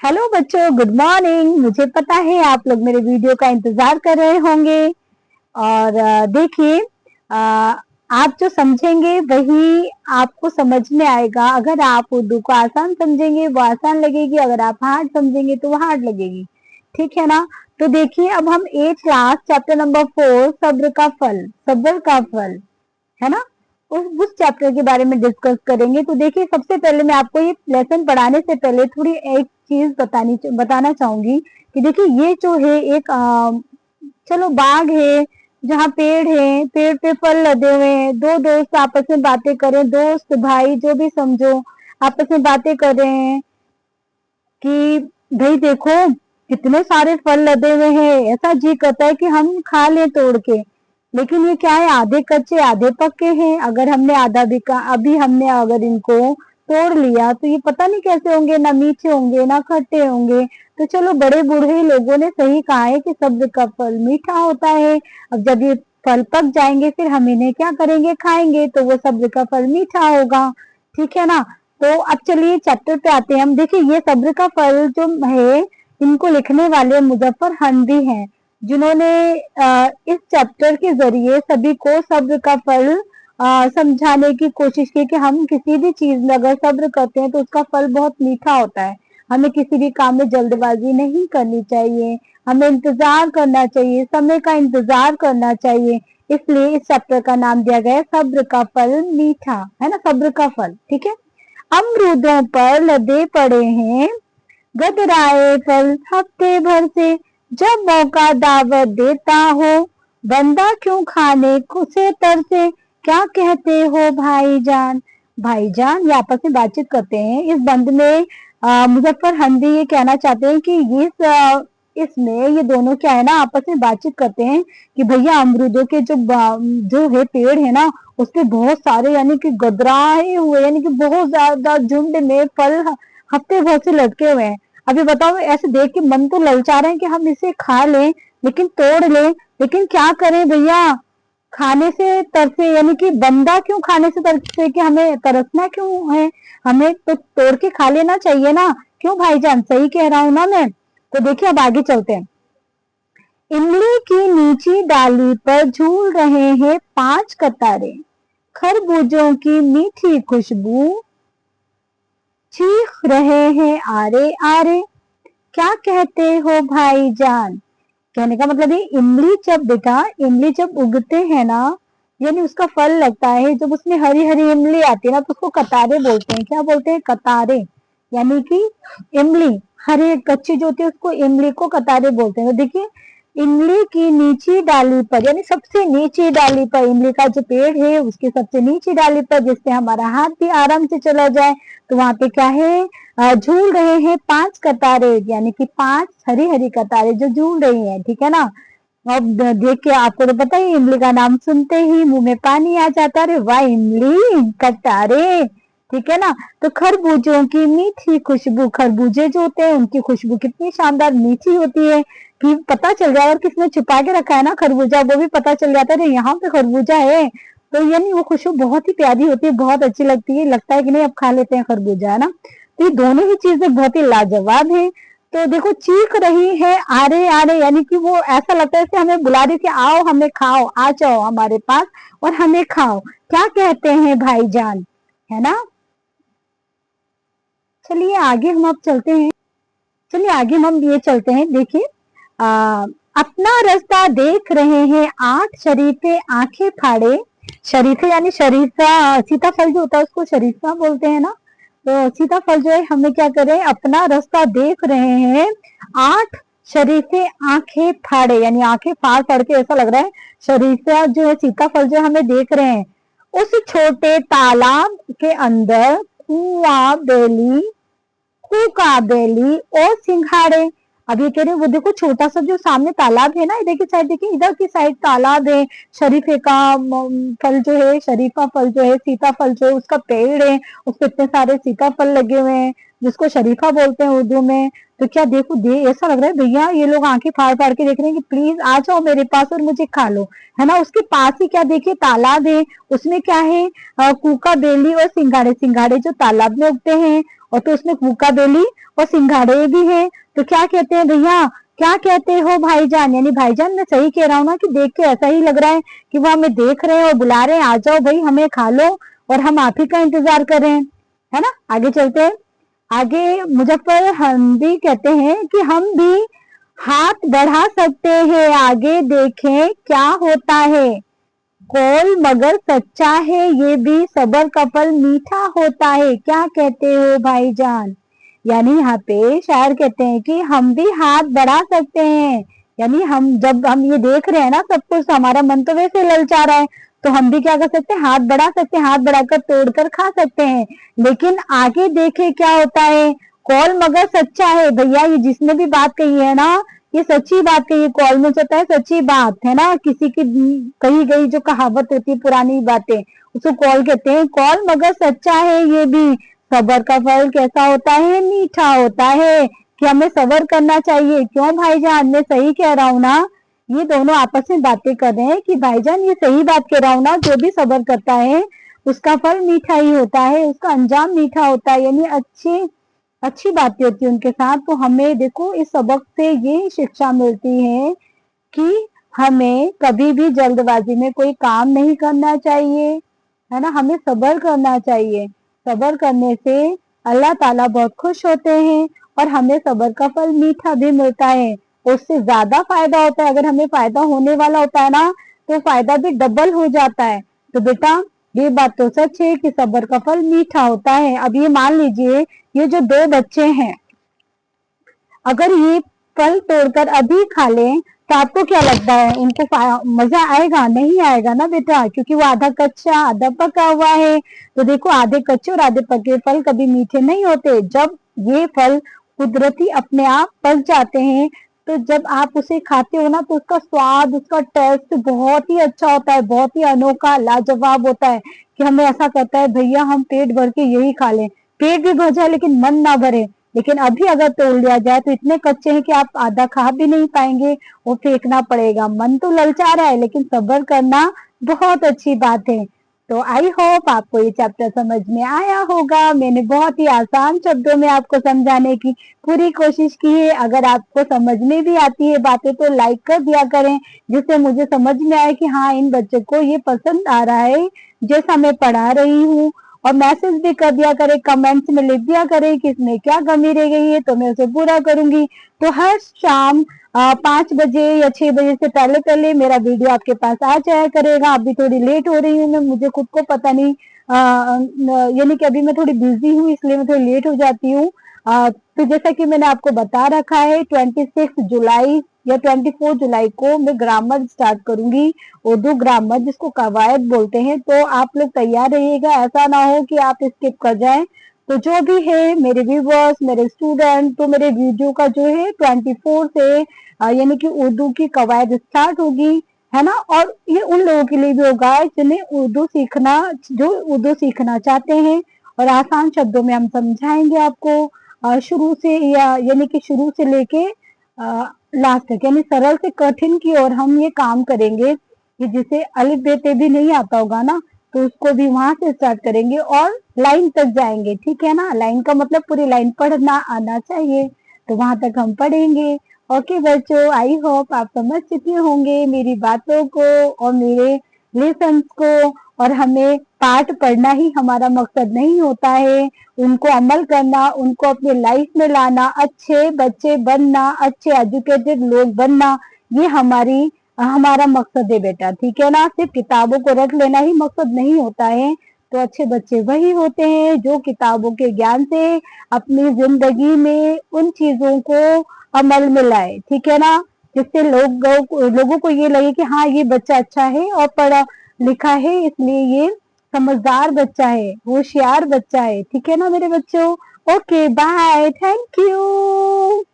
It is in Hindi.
हेलो बच्चों, गुड मॉर्निंग। मुझे पता है आप लोग मेरे वीडियो का इंतजार कर रहे होंगे। और देखिए, आप जो समझेंगे वही आपको समझ में आएगा। अगर आप उर्दू को आसान समझेंगे वो आसान लगेगी, अगर आप हार्ड समझेंगे तो वो हार्ड लगेगी। ठीक है ना। तो देखिए, अब हम 8 क्लास चैप्टर नंबर 4 सब्र का फल है ना, उस चैप्टर के बारे में डिस्कस करेंगे। तो देखिए, सबसे पहले मैं आपको ये लेसन पढ़ाने से पहले थोड़ी एक चीज बताना चाहूंगी कि देखिए, ये जो है एक चलो बाग है जहाँ पेड़ है, पेड़ पे फल लदे हुए हैं। दो दोस्त आपस में बातें कर रहे हैं, दोस्त भाई जो भी समझो, आपस में बातें कर रहे हैं कि भाई देखो कितने सारे फल लदे हुए हैं, ऐसा जी करता है कि हम खा लें तोड़ के। लेकिन ये क्या है, आधे कच्चे आधे पक्के हैं। अगर हमने आधा भी का अभी हमने अगर इनको तोड़ लिया तो ये पता नहीं कैसे होंगे, ना मीठे होंगे ना खट्टे होंगे। तो चलो, बड़े बूढ़े लोगों ने सही कहा है कि सब्र का फल मीठा होता है। अब जब ये फल पक जाएंगे फिर हम इन्हें क्या करेंगे, खाएंगे, तो वो सब्र का फल मीठा होगा। ठीक है ना। तो अब चलिए चैप्टर पे आते हैं हम। देखिए, ये सब्र का फल जो है, इनको लिखने वाले मुजफ्फर हंदी हैं, जिन्होंने इस चैप्टर के जरिए सभी को सब्र का फल समझाने की कोशिश की कि हम किसी भी चीज में अगर सब्र करते हैं तो उसका फल बहुत मीठा होता है। हमें किसी भी काम में जल्दबाजी नहीं करनी चाहिए, हमें इंतजार करना चाहिए, समय का इंतजार करना चाहिए। इसलिए इस चैप्टर का नाम दिया गया है सब्र का फल मीठा, है ना, सब्र का फल। ठीक है। अमरूदों पर लदे पड़े हैं गदराए फल हफ्ते भर से, जब मौका दावत देता हो, बंदा क्यों खाने को से तरसे, क्या कहते हो भाईजान। भाईजान, ये आपस में बातचीत करते हैं। इस बंद में मुजफ्फर हंदी ये कहना चाहते हैं कि इसमें ये दोनों क्या है ना, आपस में बातचीत करते हैं कि भैया अमरूदों के जो है पेड़ है ना, उसके बहुत सारे यानी कि गदराए हुए, यानी कि बहुत ज्यादा झुंड में फल हफ्ते भर से लटके हुए हैं। अभी बताओ, ऐसे देख के मन तो ललचा रहे हैं कि हम इसे खा लें, लेकिन तोड़ लें, लेकिन क्या करें भैया, खाने से तरसे, यानी कि बंदा क्यों खाने से तरसे, कि हमें तरसना क्यों है, हमें तो तोड़ के खा लेना चाहिए ना। क्यों भाईजान, सही कह रहा हूं ना मैं। तो देखिए, अब आगे चलते हैं। इमली की नीची डाली पर झूल रहे हैं 5 कतारे, खरबूजों की मीठी खुशबू चीख रहे हैं आरे आरे, क्या कहते हो भाईजान। कहने का मतलब है, इमली जब बेटा, इमली जब उगते हैं ना, यानी उसका फल लगता है, जब उसमें हरी हरी इमली आती है ना, तो उसको कतारे बोलते हैं। क्या बोलते हैं, कतारे। यानी कि इमली हरी कच्ची जो होती है उसको इमली को कतारे बोलते हैं। तो देखिए, इमली की नीची डाली पर, यानी सबसे नीची डाली पर, इमली का जो पेड़ है उसकी सबसे नीची डाली पर, जिससे हमारा हाथ भी आराम से चला जाए, तो वहां पे क्या है, झूल रहे हैं 5 कतारे, यानी कि 5 हरी हरी कतारे जो झूल रही हैं। ठीक है ना। अब देख के आपको तो पता ही, इमली का नाम सुनते ही मुंह में पानी आ जाता है, वाह इमली कटारे। ठीक है ना। तो खरबूजों की मीठी खुशबू, खरबूजे जो होते हैं उनकी खुशबू कितनी शानदार मीठी होती है कि पता चल जाए, और किसने छुपा के रखा है ना खरबूजा, वो भी पता चल जाता है यहाँ पे खरबूजा है। तो यानी वो खुशबू बहुत ही प्यारी होती है, बहुत अच्छी लगती है, लगता है कि नहीं अब खा लेते हैं खरबूजा, है ना। तो ये दोनों ही चीजें बहुत ही लाजवाब है। तो देखो, चीख रही है आरे आरे, यानी कि वो ऐसा लगता है कि हमें बुला रही कि आओ हमें खाओ, आ जाओ हमारे पास और हमें खाओ, क्या कहते हैं भाईजान, है ना। चलिए आगे हम अब चलते हैं। चलिए आगे हम ये चलते हैं। देखिए, अपना रास्ता देख रहे हैं 8 शरीफे आंखें फाड़े। शरीफे यानी शरीफा, सीताफल जो होता है उसको शरीफा बोलते हैं ना। तो सीताफल जो है, हमें क्या करें, अपना रास्ता देख रहे हैं 8 शरीफे आंखें फाड़े, यानी आंखें फाड़ फाड़ के ऐसा लग रहा है शरीफा जो है, सीताफल जो हमें देख रहे हैं। उस छोटे तालाब के अंदर कुआ बेली बेली और सिंघाड़े। अब ये कह रहे हैं, वो देखो छोटा सा जो सामने तालाब है ना, इधर की साइड देखिए, इधर की साइड तालाब है, शरीफे का फल जो है, शरीफा फल जो है, सीताफल जो है उसका पेड़ है, उस पे इतने सारे सीताफल लगे हुए हैं। जिसको शरीफा बोलते हैं उर्दू में। तो क्या देखो ऐसा लग रहा है भैया ये लोग आंखें फाड़ फाड़ के देख रहे हैं कि प्लीज आ जाओ मेरे पास और मुझे खा लो, है ना। उसके पास ही क्या देखिए तालाब है, उसमें क्या है कूका बेली और सिंघाड़े, सिंघाड़े जो तालाब में उगते हैं, और तो उसमें कूका बेली और सिंघाड़े भी है। तो क्या कहते हैं भैया, क्या कहते हो भाईजान, यानी भाईजान मैं सही कह रहा हूँ ना कि देख के ऐसा ही लग रहा है कि वो हमें देख रहे हैं और बुला रहे हैं, आ जाओ भाई हमें खा लो, और हम आप ही का इंतजार कर रहे हैं, है ना। आगे चलते हैं। आगे मुजफ्फर हम भी कहते हैं कि हम भी हाथ बढ़ा सकते हैं, आगे देखें क्या होता है। कौल मगर सच्चा है ये भी, सबर का फल मीठा होता है। क्या कहते हो भाईजान। यानी यहाँ पे शायर कहते हैं कि हम भी हाथ बढ़ा सकते हैं, यानी हम जब हम ये देख रहे हैं ना सब कुछ, हमारा मन तो वैसे ललचा रहा है, तो हम भी क्या कर सकते हैं, हाथ बढ़ा सकते हैं, हाथ बढ़ाकर तोड़कर खा सकते हैं। लेकिन आगे देखे क्या होता है। कौल मगर सच्चा है, भैया ये जिसने भी बात कही है ना ये सच्ची बात कही है, कौल में होता है सच्ची बात, है ना। किसी की कही गई जो कहावत होती है पुरानी बातें, उसको कौल कहते हैं। कौल मगर सच्चा है ये भी, सबर का फल कैसा होता है, मीठा होता है। कि हमें सबर करना चाहिए। क्यों भाईजान, मैं सही कह रहा हूँ ना। ये दोनों आपस में बातें कर रहे हैं कि भाईजान ये सही बात कह रहा हूँ ना, जो भी सबर करता है उसका फल मीठा ही होता है, उसका अंजाम मीठा होता है, यानी अच्छी अच्छी बातें होती है उनके साथ। तो हमें देखो इस सबक से ये शिक्षा मिलती है कि हमें कभी भी जल्दबाजी में कोई काम नहीं करना चाहिए, है ना। हमें सबर करना चाहिए। सबर करने से अल्लाह ताला बहुत खुश होते हैं और हमें सबर का फल मीठा भी मिलता है, उससे ज्यादा फायदा होता है। अगर हमें फायदा होने वाला होता है ना तो फायदा भी डबल हो जाता है। तो बेटा ये बात तो सच है कि सबर का फल मीठा होता है। अब ये मान लीजिए ये जो दो बच्चे हैं, अगर ये फल तोड़कर अभी खा लें तो आपको क्या लगता है उनको मजा आएगा, नहीं आएगा ना बेटा, क्योंकि वो आधा कच्चा आधा पका हुआ है। तो देखो आधे कच्चे और आधे पके फल कभी मीठे नहीं होते। जब ये फल कुदरती अपने आप पक जाते हैं तो जब आप उसे खाते हो ना तो उसका स्वाद, उसका टेस्ट बहुत ही अच्छा होता है, बहुत ही अनोखा लाजवाब होता है कि हमें ऐसा करता है भैया हम पेट भर के यही खा लें। पेट भी भर जाए लेकिन मन ना भरे। लेकिन अभी अगर तोड़ लिया जाए तो इतने कच्चे हैं कि आप आधा खा भी नहीं पाएंगे, वो फेंकना पड़ेगा। मन तो ललचा रहा है लेकिन सब्र करना बहुत अच्छी बात है। तो आई होप आपको ये चैप्टर समझ में आया होगा। मैंने बहुत ही आसान शब्दों में आपको समझाने की पूरी कोशिश की है। अगर आपको समझ में भी आती है बातें तो लाइक कर दिया करें, जिससे मुझे समझ में आए कि हाँ इन बच्चों को ये पसंद आ रहा है जैसा मैं पढ़ा रही हूँ। और मैसेज भी कर दिया करें, कमेंट्स में लिख दिया करें कि इसमें क्या कमी रह गई है तो मैं उसे पूरा करूंगी। तो हर शाम 5 बजे या 6 बजे से पहले पहले मेरा वीडियो आपके पास आ जाया करेगा। अभी थोड़ी लेट हो रही हूँ मैं, मुझे खुद को पता नहीं, यानी कि अभी मैं थोड़ी बिजी हूँ इसलिए मैं थोड़ी लेट हो जाती हूँ। तो जैसा कि मैंने आपको बता रखा है 26 जुलाई या 24 जुलाई को मैं ग्रामर स्टार्ट करूंगी, उर्दू ग्रामर जिसको कवायद बोलते हैं। तो आप लोग तैयार रहिएगा, ऐसा ना हो कि आप स्किप कर जाएं। तो जो भी है मेरे व्यूवर्स, मेरे स्टूडेंट, तो मेरे वीडियो का जो है 24 से यानी कि उर्दू की कवायद स्टार्ट होगी, है ना। और ये उन लोगों के लिए भी होगा जिन्हें उर्दू सीखना, जो उर्दू सीखना चाहते हैं, और आसान शब्दों में हम समझाएंगे आपको शुरू से, या यानी कि शुरू से लेके लास्ट तक, यानी सरल से कठिन की ओर हम ये काम करेंगे कि जिसे अलिफ बेते भी नहीं आता होगा ना तो उसको भी वहां से स्टार्ट करेंगे और लाइन तक जाएंगे, ठीक है ना। लाइन का मतलब पूरी लाइन पढ़ना आना चाहिए, तो वहां तक हम पढ़ेंगे। ओके बच्चों, आई होप आप समझ चुके होंगे मेरी बातों को और मेरे लेसन को। और हमें पाठ पढ़ना ही हमारा मकसद नहीं होता है, उनको अमल करना, उनको अपने लाइफ में लाना, अच्छे बच्चे बनना, अच्छे एजुकेटेड लोग बनना, ये हमारा मकसद है बेटा, ठीक है ना। सिर्फ किताबों को रट लेना ही मकसद नहीं होता है। तो अच्छे बच्चे वही होते हैं जो किताबों के ज्ञान से अपनी जिंदगी में उन चीजों को अमल में लाए, ठीक है ना। जिससे लोगों को ये लगे कि हाँ ये बच्चा अच्छा है और पढ़ा लिखा है, इसलिए ये समझदार बच्चा है, होशियार बच्चा है, ठीक है ना मेरे बच्चों। Okay bye, thank you.